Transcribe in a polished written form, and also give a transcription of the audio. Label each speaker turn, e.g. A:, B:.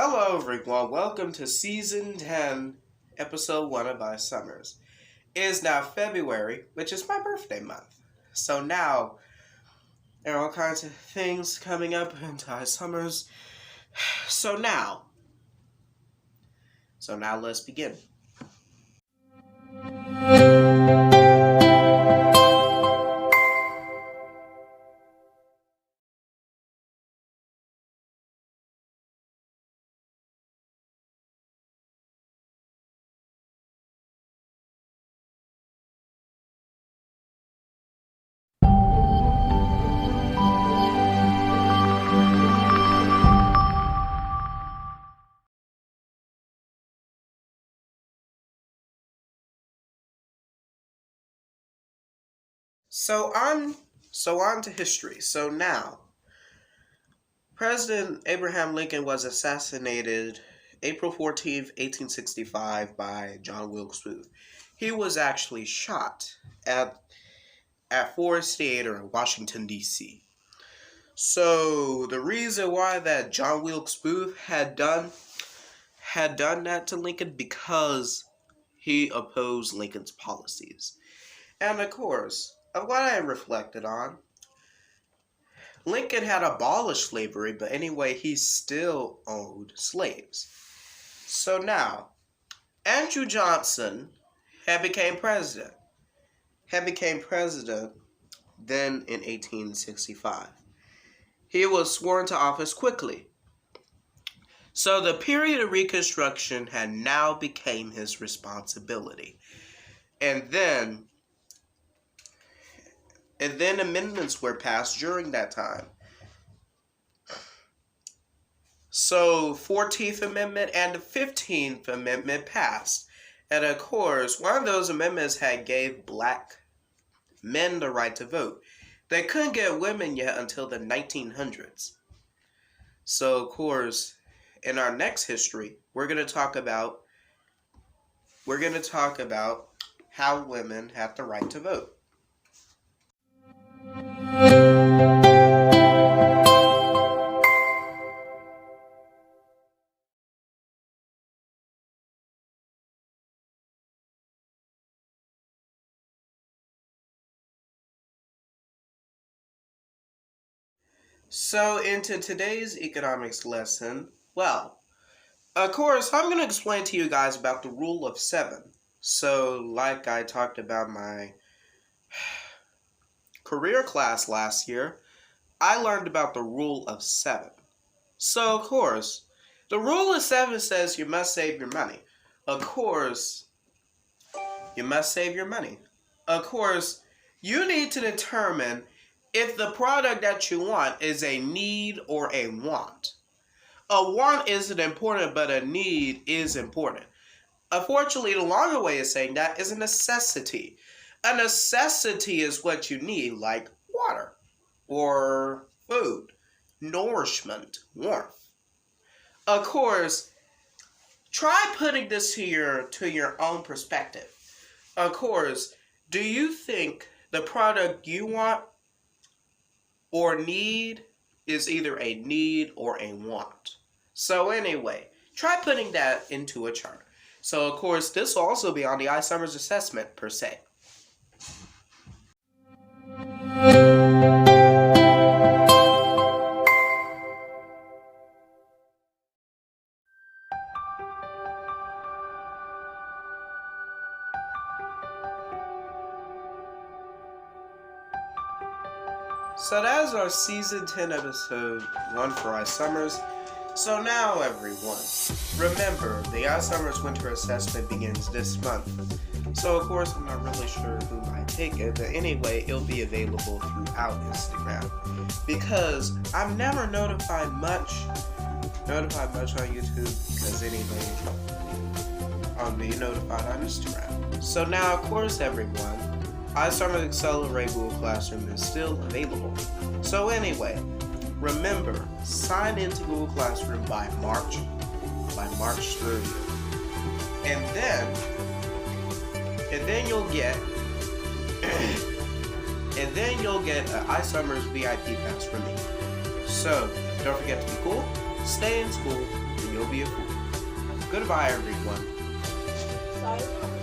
A: Hello everyone, welcome to Season 10, Episode 1 of iSumers. It is now February, which is my birthday month. So now, there are all kinds of things coming up into iSumers. So now let's begin. So on to history. So now, President Abraham Lincoln was assassinated April 14th, 1865 by John Wilkes Booth. He was actually shot at Forest Theater in Washington, D.C. So the reason why that John Wilkes Booth had done that to Lincoln because he opposed Lincoln's policies. And of course, of what I reflected on, Lincoln had abolished slavery, but anyway, he still owned slaves. So now, Andrew Johnson became president then in 1865. He was sworn to office quickly. So the period of Reconstruction had now became his responsibility. And then amendments were passed during that time. So 14th Amendment and the 15th Amendment passed. And of course, one of those amendments had gave black men the right to vote. They couldn't get women yet until the 1900s. So of course, in our next history, we're going to talk about how women have the right to vote. So into today's economics lesson, well, of course, I'm going to explain to you guys about the rule of 7. So like I talked about my career class last year, I learned about the rule of 7. So of course, the rule of 7 says you must save your money. Of course, you must save your money. Of course, you need to determine if the product that you want is a need or a want. A want isn't important, but a need is important. Unfortunately, the longer way of saying that is a necessity. A necessity is what you need, like water or food, nourishment, warmth. Of course, try putting this to your own perspective. Of course, do you think the product you want or need is either a need or a want? So anyway, try putting that into a chart. So of course, this will also be on the iSumers assessment per se. So that is our Season 10 Episode 1 for iSumers. So now everyone, remember, the iSumers Winter Assessment begins this month. So of course, I'm not really sure who might take it, but anyway, it'll be available throughout Instagram. Because I'm never notified much on YouTube, because anyway, I'll be notified on Instagram. So now, of course, everyone, iSumers Accelerate Google Classroom is still available. So anyway, remember, sign into Google Classroom by March 30th. And then you'll get an iSumers VIP pass from me. So don't forget to be cool, Stay in school, or you'll be a fool. Goodbye, everyone.
B: Sayonara.